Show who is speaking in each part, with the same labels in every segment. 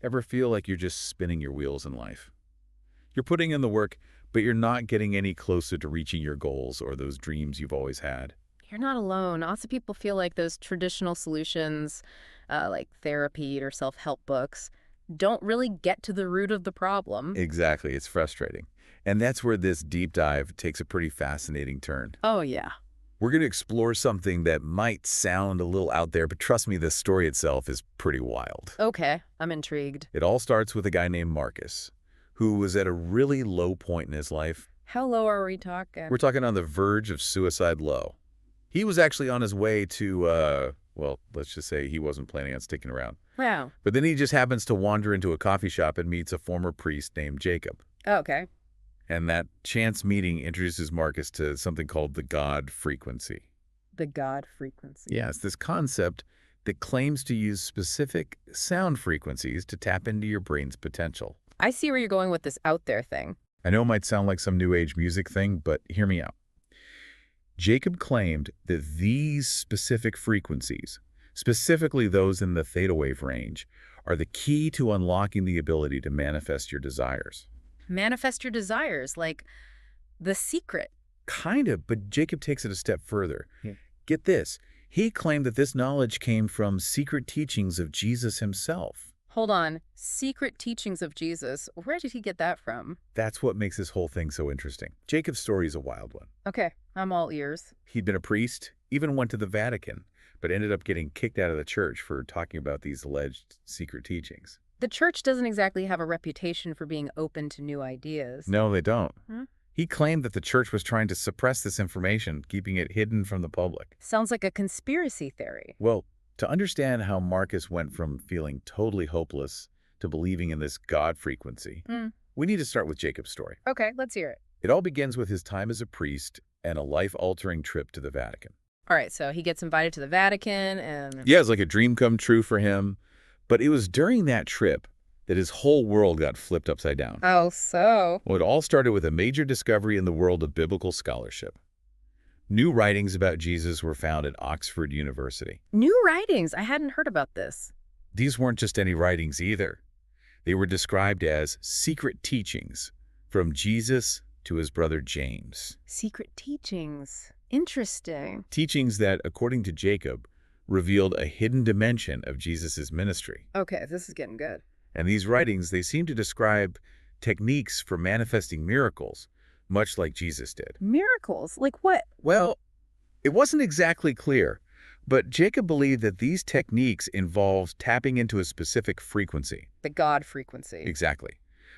Speaker 1: Ever feel like you're just spinning your wheels in life? You're putting in the work, but you're not getting any closer to reaching your goals or those dreams you've always had.
Speaker 2: You're not alone. Lots of people feel like those traditional solutions, like therapy or self-help books, don't really get to the root of the problem.
Speaker 1: Exactly, it's frustrating. And that's where this deep dive takes a pretty fascinating turn.
Speaker 2: Oh, yeah.
Speaker 1: We're going to explore something that might sound a little out there, but trust me, the story itself is pretty wild.
Speaker 2: Okay, I'm intrigued.
Speaker 1: It all starts with a guy named Marcus, who was at a really low point in his life.
Speaker 2: How low are we talking?
Speaker 1: We're talking on the verge of suicide low. He was actually on his way to, well, let's just say he wasn't planning on sticking around.
Speaker 2: Wow.
Speaker 1: But then he just happens to wander into a coffee shop and meets a former priest named Jacob.
Speaker 2: Okay.
Speaker 1: And that chance meeting introduces Marcus to something called the God frequency.
Speaker 2: The God frequency.
Speaker 1: Yeah, it's this concept that claims to use specific sound frequencies to tap into your brain's potential.
Speaker 2: I see where you're going with this out there thing.
Speaker 1: I know it might sound like some new age music thing, but hear me out. Jacob claimed that these specific frequencies, specifically those in the theta wave range, are the key to unlocking the ability to manifest your desires.
Speaker 2: Manifest your desires, like the secret.
Speaker 1: Kind of, but Jacob takes it a step further. Yeah. Get this. He claimed that this knowledge came from secret teachings of Jesus himself.
Speaker 2: Hold on. Secret teachings of Jesus. Where did he get that from?
Speaker 1: That's what makes this whole thing so interesting. Jacob's story is a wild one.
Speaker 2: Okay, I'm all ears.
Speaker 1: He'd been a priest, even went to the Vatican, but ended up getting kicked out of the church for talking about these alleged secret teachings.
Speaker 2: The church doesn't exactly have a reputation for being open to new ideas.
Speaker 1: No, they don't.
Speaker 2: Hmm?
Speaker 1: He claimed that the church was trying to suppress this information, keeping it hidden from the public.
Speaker 2: Sounds like a conspiracy theory.
Speaker 1: Well, to understand how Marcus went from feeling totally hopeless to believing in this God frequency, we need to start with Jacob's story.
Speaker 2: Okay, let's hear it.
Speaker 1: It all begins with his time as a priest and a life-altering trip to the Vatican.
Speaker 2: All right, so he gets invited to the Vatican and...
Speaker 1: Yeah, it's like a dream come true for him. But it was during that trip that his whole world got flipped upside down.
Speaker 2: Oh, so?
Speaker 1: Well, it all started with a major discovery in the world of biblical scholarship. New writings about Jesus were found at Oxford University.
Speaker 2: New writings? I hadn't heard about this.
Speaker 1: These weren't just any writings either. They were described as secret teachings from Jesus to his brother James.
Speaker 2: Secret teachings. Interesting.
Speaker 1: Teachings that, according to Jacob, revealed a hidden dimension of Jesus' ministry.
Speaker 2: Okay, this is getting good.
Speaker 1: And these writings, they seem to describe techniques for manifesting miracles, much like Jesus did.
Speaker 2: Miracles? Like what?
Speaker 1: Well, it wasn't exactly clear, but Jacob believed that these techniques involved tapping into a specific frequency.
Speaker 2: The God frequency.
Speaker 1: Exactly.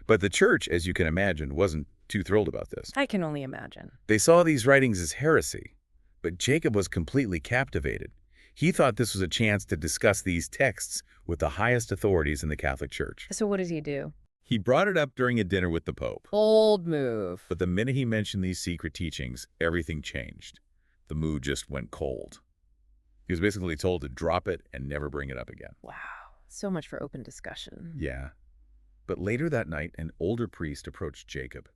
Speaker 1: But the church, as you can imagine, wasn't too thrilled about this.
Speaker 2: I can only imagine.
Speaker 1: They saw these writings as heresy, but Jacob was completely captivated. He thought this was a chance to discuss these texts with the highest authorities in the Catholic Church.
Speaker 2: So what does he do?
Speaker 1: He brought it up during a dinner with the Pope.
Speaker 2: Bold move.
Speaker 1: But the minute he mentioned these secret teachings, everything changed. The mood just went cold. He was basically told to drop it and never bring it up again.
Speaker 2: Wow. So much for open discussion.
Speaker 1: Yeah. But later that night, an older priest approached Jacob.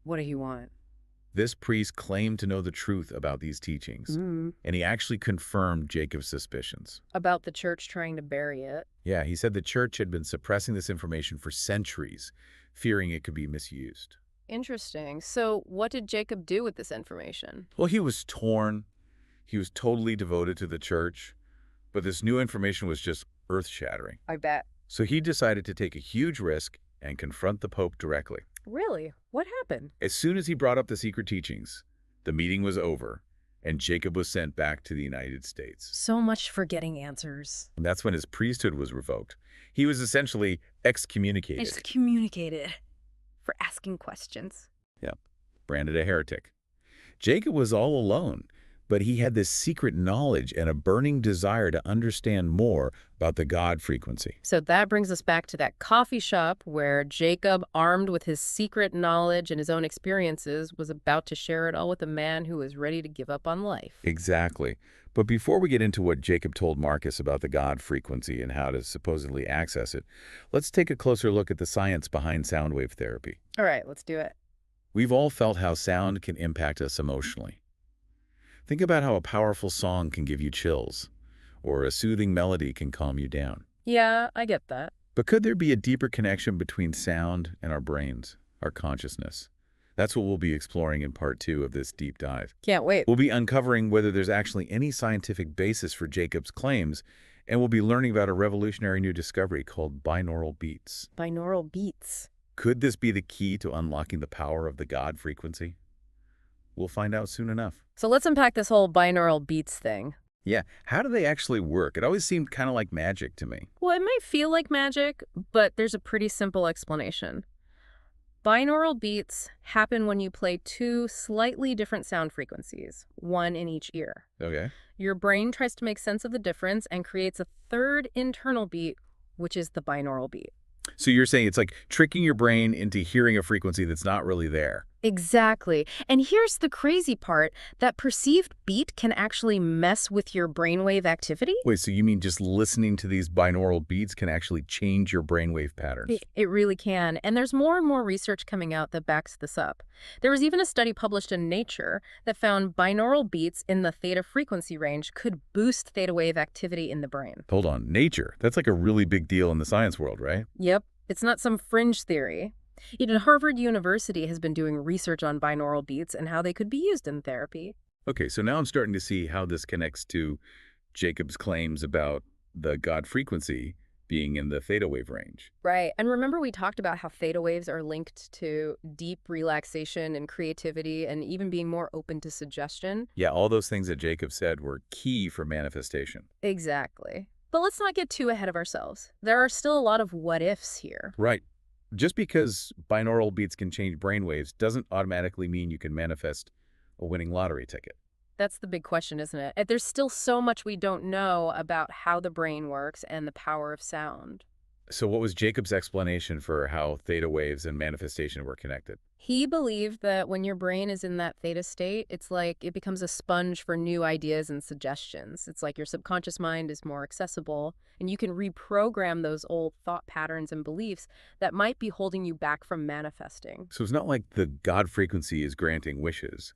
Speaker 2: What do you want?
Speaker 1: This priest claimed to know the truth about these teachings, and he actually confirmed Jacob's suspicions.
Speaker 2: About the church trying to bury it.
Speaker 1: Yeah, he said the church had been suppressing this information for centuries, fearing it could be misused.
Speaker 2: Interesting. So what did Jacob do with this information?
Speaker 1: Well, he was torn. He was totally devoted to the church, but this new information was just earth-shattering.
Speaker 2: I bet.
Speaker 1: So he decided to take a huge risk and confront the Pope directly.
Speaker 2: Really? What happened?
Speaker 1: As soon as he brought up the secret teachings, the meeting was over, and Jacob was sent back to the United States.
Speaker 2: So much for getting answers.
Speaker 1: And that's when his priesthood was revoked. He was essentially excommunicated.
Speaker 2: Excommunicated for asking questions.
Speaker 1: Yeah, branded a heretic. Jacob was all alone, but he had this secret knowledge and a burning desire to understand more about the God frequency.
Speaker 2: So that brings us back to that coffee shop where Jacob, armed with his secret knowledge and his own experiences, was about to share it all with a man who was ready to give up on life.
Speaker 1: Exactly. But before we get into what Jacob told Marcus about the God frequency and how to supposedly access it, let's take a closer look at the science behind sound wave therapy.
Speaker 2: All right, let's do it.
Speaker 1: We've all felt how sound can impact us emotionally. Think about how a powerful song can give you chills, or a soothing melody can calm you down.
Speaker 2: Yeah, I get that.
Speaker 1: But could there be a deeper connection between sound and our brains, our consciousness? That's what we'll be exploring in part 2 of this deep dive.
Speaker 2: Can't wait.
Speaker 1: We'll be uncovering whether there's actually any scientific basis for Jacob's claims, and we'll be learning about a revolutionary new discovery called binaural beats.
Speaker 2: Binaural beats.
Speaker 1: Could this be the key to unlocking the power of the God frequency? We'll find out soon enough.
Speaker 2: So let's unpack this whole binaural beats thing.
Speaker 1: Yeah, how do they actually work? It always seemed kind of like magic to me.
Speaker 2: Well, it might feel like magic, but there's a pretty simple explanation. Binaural beats happen when you play two slightly different sound frequencies, one in each ear.
Speaker 1: Okay.
Speaker 2: Your brain tries to make sense of the difference and creates a third internal beat, which is the binaural beat.
Speaker 1: So you're saying it's like tricking your brain into hearing a frequency that's not really there.
Speaker 2: Exactly. And here's the crazy part. That perceived beat can actually mess with your brainwave activity.
Speaker 1: Wait, so you mean just listening to these binaural beats can actually change your brainwave patterns?
Speaker 2: It really can. And there's more and more research coming out that backs this up. There was even a study published in Nature that found binaural beats in the theta frequency range could boost theta wave activity in the brain.
Speaker 1: Hold on, Nature. That's like a really big deal in the science world, right?
Speaker 2: Yep. It's not some fringe theory. Even Harvard University has been doing research on binaural beats and how they could be used in therapy.
Speaker 1: Okay, so now I'm starting to see how this connects to Jacob's claims about the God frequency being in the theta wave range.
Speaker 2: Right. And remember we talked about how theta waves are linked to deep relaxation and creativity and even being more open to suggestion?
Speaker 1: Yeah, all those things that Jacob said were key for manifestation.
Speaker 2: Exactly. But let's not get too ahead of ourselves. There are still a lot of what-ifs here.
Speaker 1: Right. Just because binaural beats can change brainwaves doesn't automatically mean you can manifest a winning lottery ticket.
Speaker 2: That's the big question, isn't it? There's still so much we don't know about how the brain works and the power of sound.
Speaker 1: So what was Jacob's explanation for how theta waves and manifestation were connected?
Speaker 2: He believed that when your brain is in that theta state, it's like it becomes a sponge for new ideas and suggestions. It's like your subconscious mind is more accessible, and you can reprogram those old thought patterns and beliefs that might be holding you back from manifesting.
Speaker 1: So it's not like the God frequency is granting wishes.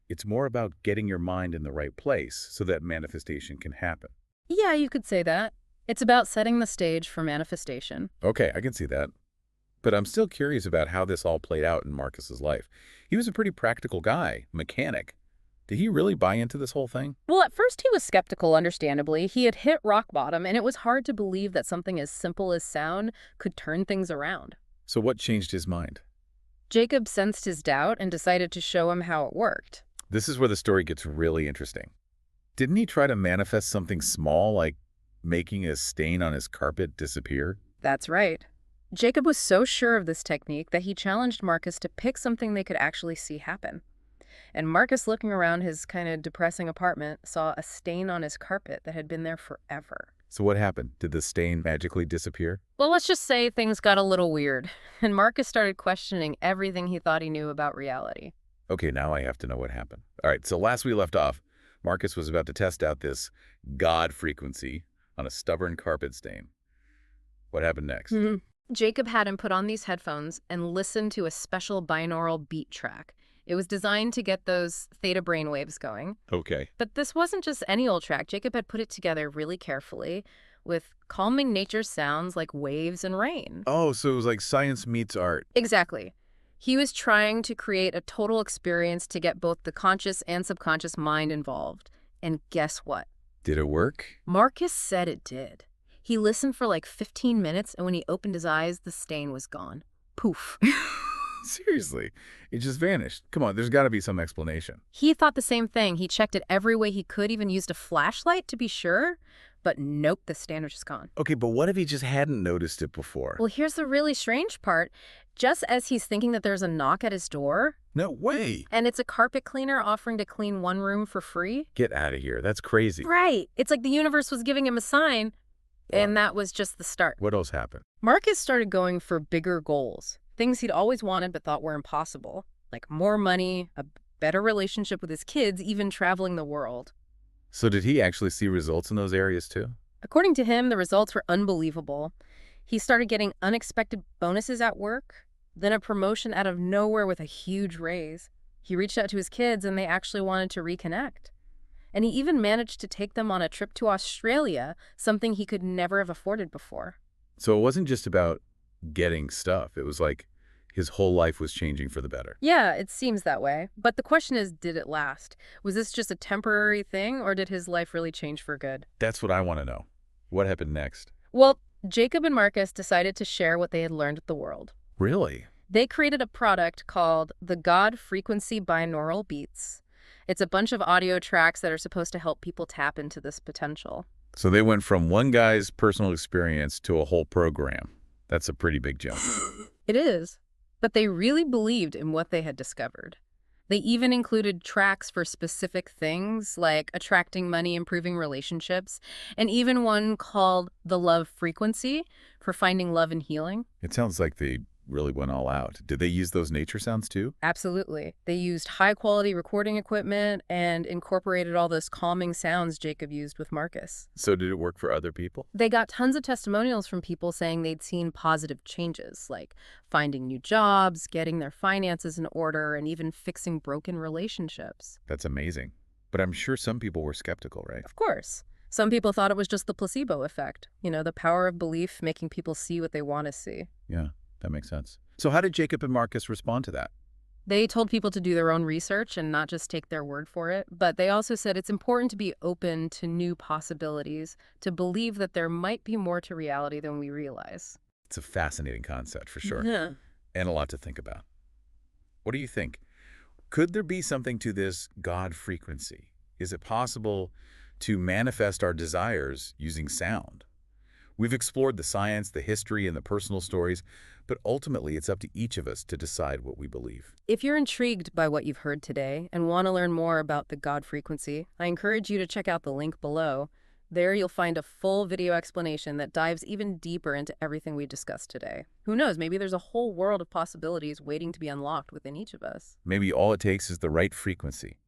Speaker 1: It's more about getting your mind in the right place so that manifestation can happen.
Speaker 2: Yeah, you could say that. It's about setting the stage for manifestation.
Speaker 1: Okay, I can see that. But I'm still curious about how this all played out in Marcus's life. He was a pretty practical guy, mechanic. Did he really buy into this whole thing?
Speaker 2: Well, at first he was skeptical, understandably. He had hit rock bottom, and it was hard to believe that something as simple as sound could turn things around.
Speaker 1: So what changed his mind?
Speaker 2: Jacob sensed his doubt and decided to show him how it worked.
Speaker 1: This is where the story gets really interesting. Didn't he try to manifest something small, like making a stain on his carpet disappear?
Speaker 2: That's right. Jacob was so sure of this technique that he challenged Marcus to pick something they could actually see happen. And Marcus, looking around his kind of depressing apartment, saw a stain on his carpet that had been there forever.
Speaker 1: So what happened? Did the stain magically disappear?
Speaker 2: Well, let's just say things got a little weird, and Marcus started questioning everything he thought he knew about reality.
Speaker 1: Okay, now I have to know what happened. All right, so last we left off, Marcus was about to test out this God frequency on a stubborn carpet stain. What happened next?
Speaker 2: Jacob had him put on these headphones and listen to a special binaural beat track. It was designed to get those theta brainwaves going.
Speaker 1: Okay.
Speaker 2: But this wasn't just any old track. Jacob had put it together really carefully with calming nature sounds like waves and rain.
Speaker 1: Oh, so it was like science meets art.
Speaker 2: Exactly. He was trying to create a total experience to get both the conscious and subconscious mind involved. And guess what?
Speaker 1: Did it work?
Speaker 2: Marcus said it did. He listened for like 15 minutes, and when he opened his eyes, the stain was gone. Poof.
Speaker 1: Seriously, it just vanished. Come on, there's got to be some explanation.
Speaker 2: He thought the same thing. He checked it every way he could, even used a flashlight to be sure. But nope, the stain was just gone.
Speaker 1: Okay, but what if he just hadn't noticed it before?
Speaker 2: Well, here's the really strange part. Just as he's thinking that there's a knock at his door,
Speaker 1: No way.
Speaker 2: and it's a carpet cleaner offering to clean one room for free.
Speaker 1: Get out of here. That's crazy.
Speaker 2: Right. It's like the universe was giving him a sign, and that was just the start.
Speaker 1: What else happened?
Speaker 2: Marcus started going for bigger goals, things he'd always wanted but thought were impossible, like more money, a better relationship with his kids, even traveling the world.
Speaker 1: So did he actually see results in those areas too?
Speaker 2: According to him, the results were unbelievable. He started getting unexpected bonuses at work, then a promotion out of nowhere with a huge raise. He reached out to his kids, and they actually wanted to reconnect. And he even managed to take them on a trip to Australia, something he could never have afforded before.
Speaker 1: So it wasn't just about getting stuff. It was like his whole life was changing for the better.
Speaker 2: Yeah, it seems that way. But the question is, did it last? Was this just a temporary thing, or did his life really change for good?
Speaker 1: That's what I want to know. What happened next?
Speaker 2: Well, Jacob and Marcus decided to share what they had learned with the world.
Speaker 1: Really?
Speaker 2: They created a product called the God Frequency Binaural Beats. It's a bunch of audio tracks that are supposed to help people tap into this potential.
Speaker 1: So they went from one guy's personal experience to a whole program. That's a pretty big jump.
Speaker 2: It is. But they really believed in what they had discovered. They even included tracks for specific things like attracting money, improving relationships, and even one called the Love Frequency for finding love and healing.
Speaker 1: It sounds like they really went all out. Did they use those nature sounds too?
Speaker 2: Absolutely. They used high-quality recording equipment and incorporated all those calming sounds Jacob used with Marcus.
Speaker 1: So did it work for other people?
Speaker 2: They got tons of testimonials from people saying they'd seen positive changes, like finding new jobs, getting their finances in order, and even fixing broken relationships.
Speaker 1: That's amazing. But I'm sure some people were skeptical, right?
Speaker 2: Of course. Some people thought it was just the placebo effect, the power of belief making people see what they want to see.
Speaker 1: Yeah, that makes sense. So how did Jacob and Marcus respond to that?
Speaker 2: They told people to do their own research and not just take their word for it, but they also said it's important to be open to new possibilities, to believe that there might be more to reality than we realize.
Speaker 1: It's a fascinating concept for sure,
Speaker 2: Yeah.
Speaker 1: and a lot to think about. What do you think? Could there be something to this God frequency? Is it possible to manifest our desires using sound? We've explored the science, the history, and the personal stories, but ultimately it's up to each of us to decide what we believe.
Speaker 2: If you're intrigued by what you've heard today and want to learn more about the God frequency, I encourage you to check out the link below. There you'll find a full video explanation that dives even deeper into everything we discussed today. Who knows, maybe there's a whole world of possibilities waiting to be unlocked within each of us.
Speaker 1: Maybe all it takes is the right frequency,